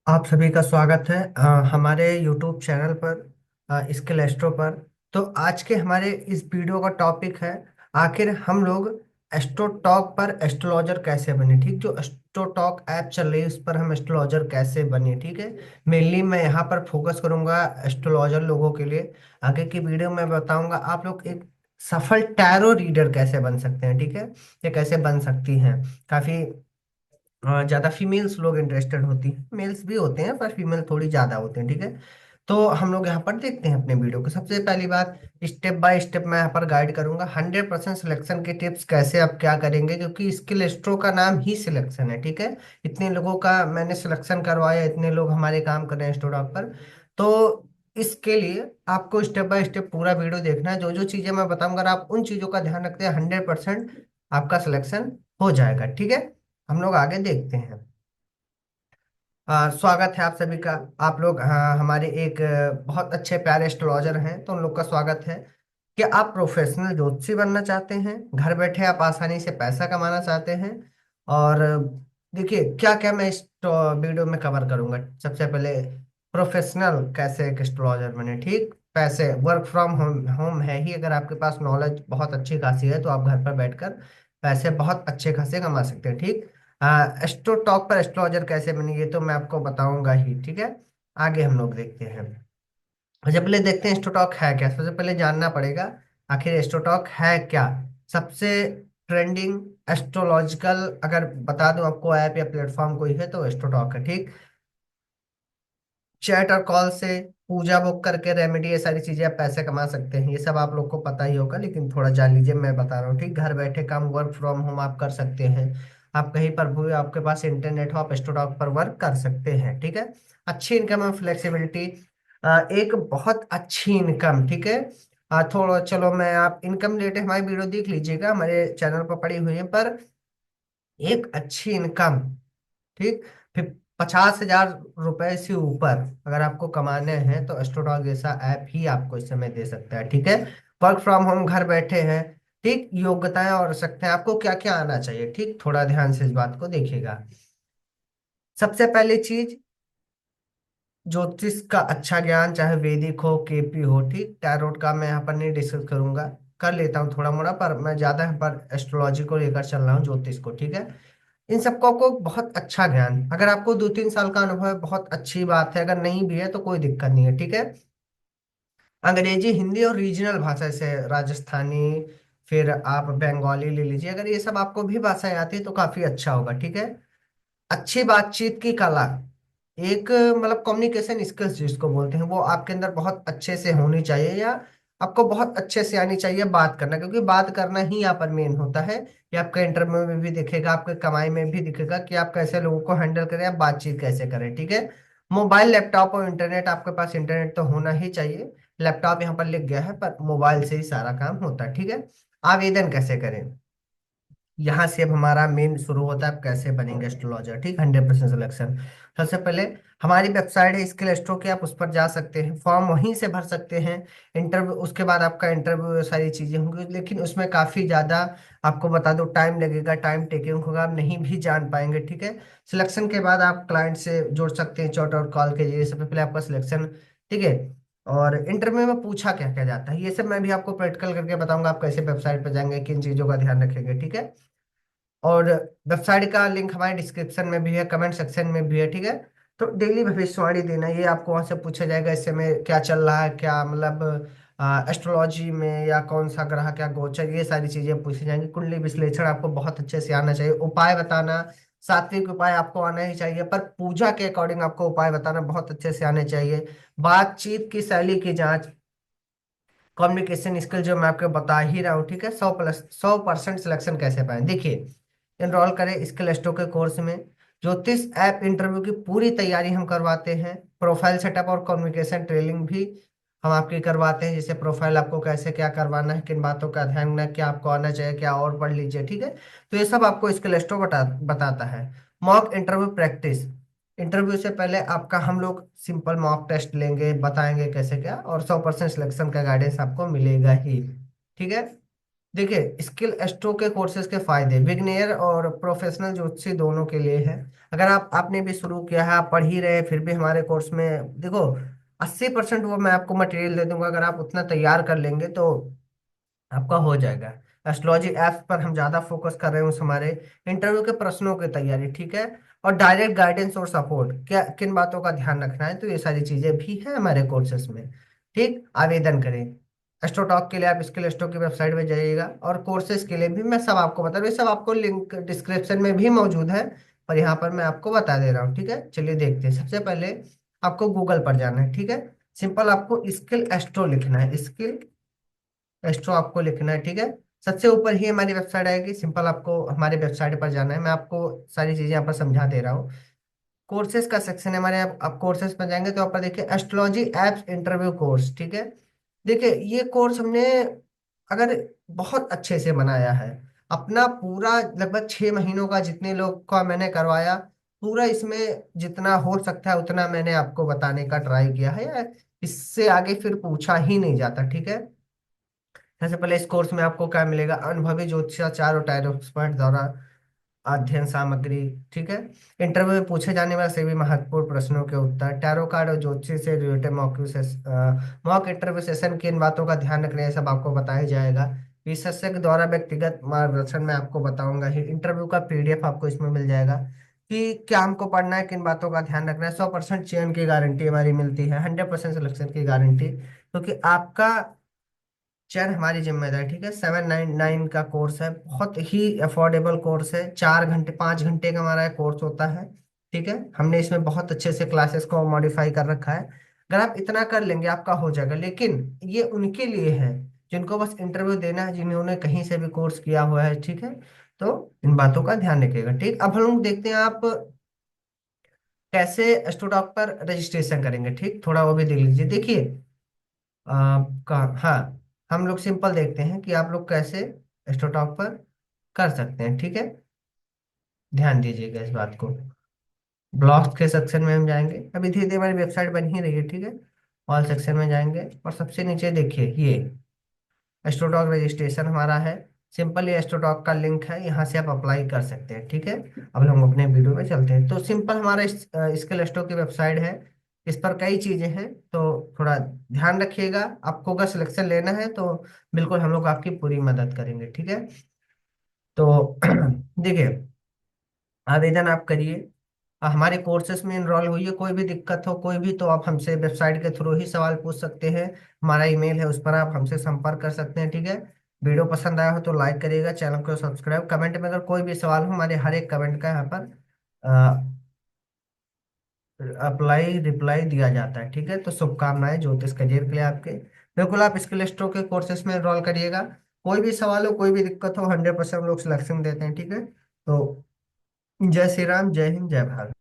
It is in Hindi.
आप सभी का स्वागत है हमारे YouTube चैनल पर स्किल एस्ट्रो पर। तो आज के हमारे इस वीडियो का टॉपिक है, आखिर हम लोग एस्ट्रो टॉक पर एस्ट्रोलॉजर कैसे बने। ठीक, जो एस्ट्रो टॉक ऐप चल रही है उस पर हम एस्ट्रोलॉजर कैसे बने। ठीक है, मेनली मैं यहाँ पर फोकस करूंगा एस्ट्रोलॉजर लोगों के लिए। आगे की वीडियो में बताऊंगा आप लोग एक सफल टैरो रीडर कैसे बन सकते हैं। ठीक है, ये कैसे बन सकती हैं। काफी ज्यादा फीमेल्स लोग इंटरेस्टेड होती हैं, मेल्स भी होते हैं पर फीमेल थोड़ी ज्यादा होते हैं। ठीक है, तो हम लोग यहाँ पर देखते हैं अपने वीडियो को। सबसे पहली बात, स्टेप बाय स्टेप मैं यहाँ पर गाइड करूंगा। 100% सिलेक्शन के टिप्स कैसे आप क्या करेंगे, क्योंकि स्किल स्ट्रो का नाम ही सिलेक्शन है। ठीक है, इतने लोगों का मैंने सिलेक्शन करवाया, इतने लोग हमारे काम कर रहे हैं स्टूडेंट पर। तो इसके लिए आपको स्टेप बाय स्टेप पूरा वीडियो देखना है। जो जो चीजें मैं बताऊंगा, अगर आप उन चीजों का ध्यान रखते हैं 100% आपका सिलेक्शन हो जाएगा। ठीक है, हम लोग आगे देखते हैं। स्वागत है आप सभी का। आप लोग हमारे एक बहुत अच्छे प्यारे एस्ट्रोलॉजर हैं, तो उन लोग का स्वागत है। कि आप प्रोफेशनल ज्योतिषी बनना चाहते हैं, घर बैठे आप आसानी से पैसा कमाना चाहते हैं। और देखिए क्या क्या मैं इस वीडियो में कवर करूंगा। सबसे पहले, प्रोफेशनल कैसे एक एस्ट्रोलॉजर बने। ठीक, पैसे वर्क फ्रॉम होम होम है ही, अगर आपके पास नॉलेज बहुत अच्छी खासी है तो आप घर पर बैठकर पैसे बहुत अच्छे खासे कमा सकते हैं। ठीक, एस्ट्रो टॉक पर एस्ट्रोलॉजर कैसे बनेंगे तो मैं आपको बताऊंगा ही। ठीक है, आगे हम लोग देखते हैं। सबसे पहले देखते हैं एस्ट्रोटॉक है क्या। सबसे पहले जानना पड़ेगा आखिर एस्ट्रोटॉक है क्या। सबसे ट्रेंडिंग एस्ट्रोलॉजिकल अगर बता दूं आपको ऐप या प्लेटफॉर्म कोई है तो एस्ट्रोटॉक है। ठीक, चैट और कॉल से पूजा बुक करके रेमेडी, ये सारी चीजें आप पैसे कमा सकते हैं। ये सब आप लोग को पता ही होगा, लेकिन थोड़ा जान लीजिए, मैं बता रहा हूँ। ठीक, घर बैठे काम वर्क फ्रॉम होम आप कर सकते हैं। आप कहीं पर भी, आपके पास इंटरनेट हो, आप स्टोडॉक पर वर्क कर सकते हैं। ठीक है, अच्छी इनकम और फ्लेक्सिबिलिटी, एक बहुत अच्छी इनकम। ठीक है, थोड़ा चलो मैं आप इनकम रिलेटेड हमारी वीडियो देख लीजिएगा, हमारे चैनल पर पड़ी हुई है। पर एक अच्छी इनकम, ठीक, फिर 50,000 रुपए से ऊपर अगर आपको कमाने हैं तो एस्ट्रोटॉक जैसा ऐप ही आपको इस समय दे सकता है। ठीक है, वर्क फ्रॉम होम घर बैठे हैं। ठीक, योग्यताएं और सकते हैं, आपको क्या क्या आना चाहिए। ठीक, थोड़ा ध्यान से इस बात को देखिएगा। सबसे पहली चीज, ज्योतिष का अच्छा ज्ञान, चाहे वैदिक हो केपी हो। ठीक, टैरोट का मैं यहाँ पर नहीं डिस्कस करूंगा, कर लेता हूँ थोड़ा मोड़ा, पर मैं ज्यादा यहाँ पर एस्ट्रोलॉजी को लेकर चल रहा हूँ, ज्योतिष को। ठीक है, इन सबको को बहुत अच्छा ज्ञान, अगर आपको 2-3 साल का अनुभव है बहुत अच्छी बात है, अगर नहीं भी है तो कोई दिक्कत नहीं है। ठीक है, अंग्रेजी हिंदी और रीजनल भाषा से राजस्थानी, फिर आप बंगाली ले लीजिए, अगर ये सब आपको भी भाषाएं आती है तो काफी अच्छा होगा। ठीक है, अच्छी बातचीत की कला, एक मतलब कम्युनिकेशन स्किल्स जिसको बोलते हैं, वो आपके अंदर बहुत अच्छे से होनी चाहिए, या आपको बहुत अच्छे से आनी चाहिए बात करना, क्योंकि बात करना ही यहाँ पर मेन होता है। ये आपके इंटरव्यू में भी दिखेगा, आपके कमाई में भी दिखेगा कि आप कैसे लोगों को हैंडल करें, आप बातचीत कैसे करें। ठीक है, मोबाइल लैपटॉप और इंटरनेट, आपके पास इंटरनेट तो होना ही चाहिए। लैपटॉप यहाँ पर लिख गया है, पर मोबाइल से ही सारा काम होता है। ठीक है, आवेदन कैसे करें, यहाँ से अब हमारा मेन शुरू होता है, आप कैसे बनेंगे एस्ट्रोलॉजर। ठीक, 100% सिलेक्शन। सबसे पहले हमारी वेबसाइट है स्किल एस्ट्रो की, आप उस पर जा सकते हैं, फॉर्म वहीं से भर सकते हैं। इंटरव्यू, उसके बाद आपका इंटरव्यू, सारी चीजें होंगी, लेकिन उसमें काफी ज्यादा आपको बता दो टाइम लगेगा, टाइम टेकिंग होगा, आप नहीं भी जान पाएंगे। ठीक है, सिलेक्शन के बाद आप क्लाइंट से जुड़ सकते हैं चैट और कॉल के जरिए। सबसे पहले आपका सिलेक्शन। ठीक है, और इंटरव्यू में पूछा क्या क्या जाता है ये सब मैं भी आपको प्रैक्टिकल करके बताऊंगा, आप कैसे वेबसाइट पर जाएंगे, किन चीजों का ध्यान रखेंगे। ठीक है, और वेबसाइट का लिंक हमारे डिस्क्रिप्शन में भी है, कमेंट सेक्शन में भी है। ठीक है, तो डेली भविष्यवाणी देना, ये आपको वहां से पूछा जाएगा इस समय क्या चल रहा है, क्या मतलब एस्ट्रोलॉजी में या कौन सा ग्रह क्या गोचर, ये सारी चीजें पूछी जाएंगी। कुंडली विश्लेषण आपको बहुत अच्छे से आना चाहिए, उपाय बताना, सात्विक उपाय आपको आना ही चाहिए, पर पूजा के अकॉर्डिंग आपको उपाय बताना बहुत अच्छे से आने चाहिए। बातचीत की शैली की जांच, कम्युनिकेशन स्किल जो मैं आपको बता ही रहा हूँ। ठीक है, 100% सिलेक्शन कैसे पाए, देखिए, एनरोल करें स्किल एस्ट्रो के कोर्स में। ज्योतिष ऐप इंटरव्यू की पूरी तैयारी हम करवाते हैं, प्रोफाइल सेटअप और कम्युनिकेशन ट्रेनिंग भी हम आपकी करवाते हैं, जैसे प्रोफाइल आपको कैसे क्या करवाना है, किन बातों का ध्यान रखना है, क्या आपको आना चाहिए, क्या और पढ़ लीजिए। ठीक है, तो ये सब आपको स्किल एस्ट्रो बताता है। मॉक इंटरव्यू प्रैक्टिस, इंटरव्यू से पहले आपका हम लोग सिंपल मॉक टेस्ट लेंगे, बताएंगे कैसे क्या, और 100% सिलेक्शन का गाइडेंस आपको मिलेगा ही। ठीक है, देखिए, स्किल एस्ट्रो के कोर्सेज के फायदे बिगनियर और प्रोफेशनल ज्योतिषी दोनों के लिए है। अगर आपने भी शुरू किया है, आप पढ़ ही रहे हैं, फिर भी हमारे कोर्स में देखो 80% वो मैं आपको मटेरियल दे दूंगा। अगर आप उतना तैयार कर लेंगे तो आपका हो जाएगा। एस्ट्रोलॉजी ऐप्स पर हम ज्यादा फोकस कर रहे हैं उस हमारे इंटरव्यू के प्रश्नों की तैयारी, ठीक है। और डायरेक्ट गाइडेंस और सपोर्ट, क्या किन बातों का ध्यान रखना है, तो ये सारी चीजें भी है हमारे कोर्सेज में। ठीक, आवेदन करें एस्ट्रोटॉक के लिए, आप स्किल एस्ट्रो की वेबसाइट में जाइएगा, और कोर्सेज के लिए भी मैं सब आपको बता रहा हूँ। ये सब आपको लिंक डिस्क्रिप्शन में भी मौजूद है, और यहाँ पर मैं आपको बता दे रहा हूँ, ठीक है। चलिए देखते हैं। सबसे पहले आपको गूगल पर जाना है, ठीक है। सिंपल आपको स्किल एस्ट्रो लिखना है, स्किल एस्ट्रो आपको लिखना है, ठीक है। सबसे ऊपर ही हमारी वेबसाइट आएगी, सिंपल आपको हमारी वेबसाइट पर जाना है। मैं आपको सारी चीजें यहाँ पर समझा दे रहा हूँ। कोर्सेज का सेक्शन है हमारे, आप कोर्सेज पर जाएंगे तो आप पर देखिए एस्ट्रोलॉजी एप्स इंटरव्यू कोर्स, ठीक है। देखिए ये कोर्स हमने अगर बहुत अच्छे से बनाया है, अपना पूरा लगभग 6 महीनों का जितने लोग का मैंने करवाया, पूरा इसमें जितना हो सकता है उतना मैंने आपको बताने का ट्राई किया है, या इससे आगे फिर पूछा ही नहीं जाता, ठीक है। सबसे पहले इस कोर्स में आपको क्या मिलेगा, अनुभवी ज्योतिषाचार्य और टैरो एक्सपर्ट द्वारा अध्ययन सामग्री, ठीक है। इंटरव्यू में पूछे जाने वाले सभी महत्वपूर्ण प्रश्नों के उत्तर, टैरो कार्ड और ज्योतिष से रिलेटेड मॉक इंटरव्यू सेशन, किन बातों का ध्यान रखना है, सब आपको बताया जाएगा। विशेषज्ञ द्वारा व्यक्तिगत मार्गदर्शन मैं आपको बताऊंगा ही। इंटरव्यू का पीडीएफ आपको इसमें मिल जाएगा कि क्या हमको पढ़ना है, किन बातों का ध्यान रखना है। 100% चयन की गारंटी हमारी मिलती है, 100% सिलेक्शन की गारंटी, क्योंकि आपका चयन हमारी जिम्मेदारी, ठीक है। 799 का कोर्स है, बहुत ही अफोर्डेबल कोर्स है। 4 घंटे 5 घंटे का हमारा कोर्स होता है, ठीक है। हमने इसमें बहुत अच्छे से क्लासेस को मॉडिफाई कर रखा है। अगर आप इतना कर लेंगे आपका हो जाएगा, लेकिन ये उनके लिए है जिनको बस इंटरव्यू देना है, जिन्होंने कहीं से भी कोर्स किया हुआ है, ठीक है। तो इन बातों का ध्यान रखिएगा, ठीक। अब हम लोग देखते हैं आप कैसे एस्ट्रोटॉक पर रजिस्ट्रेशन करेंगे, ठीक। थोड़ा वो भी देख लीजिए, देखिए आपका, हाँ, हम लोग सिंपल देखते हैं कि आप लोग कैसे एस्ट्रोटॉक पर कर सकते हैं, ठीक है। ध्यान दीजिएगा इस बात को। ब्लॉग्स के सेक्शन में हम जाएंगे, अभी धीरे धीरे हमारी वेबसाइट बन ही रही है, ठीक है। ऑल सेक्शन में जाएंगे और सबसे नीचे देखिए ये एस्ट्रोटॉक रजिस्ट्रेशन हमारा है। सिंपल ये एस्ट्रोटॉक का लिंक है, यहाँ से आप अप्लाई कर सकते हैं, ठीक है। अब हम अपने वीडियो में चलते हैं। तो सिंपल हमारा स्किल एस्ट्रो की वेबसाइट है, इस पर कई चीजें हैं, तो थोड़ा ध्यान रखिएगा। आपको अगर सिलेक्शन लेना है तो बिल्कुल हम लोग आपकी पूरी मदद करेंगे, ठीक है। तो देखिए, आवेदन आप करिए, हमारे कोर्सेज में इनरोल हुई है। कोई भी दिक्कत हो, कोई भी, तो आप हमसे वेबसाइट के थ्रू ही सवाल पूछ सकते हैं। हमारा ईमेल है, उस पर आप हमसे संपर्क कर सकते हैं, ठीक है। वीडियो पसंद आया हो तो लाइक करिएगा, चैनल को सब्सक्राइब। कमेंट में अगर कोई भी सवाल हो, हमारे हर एक कमेंट का यहाँ पर अप्लाई रिप्लाई दिया जाता है, ठीक है। तो शुभकामनाएं ज्योतिष करियर के लिए आपके। बिल्कुल आप स्किल स्ट्रो के कोर्सेज में एनरोल करिएगा। कोई भी सवाल हो, कोई भी दिक्कत हो, 100% हम लोग सिलेक्शन देते हैं, ठीक है। तो जय श्री राम, जय हिंद, जय भारत।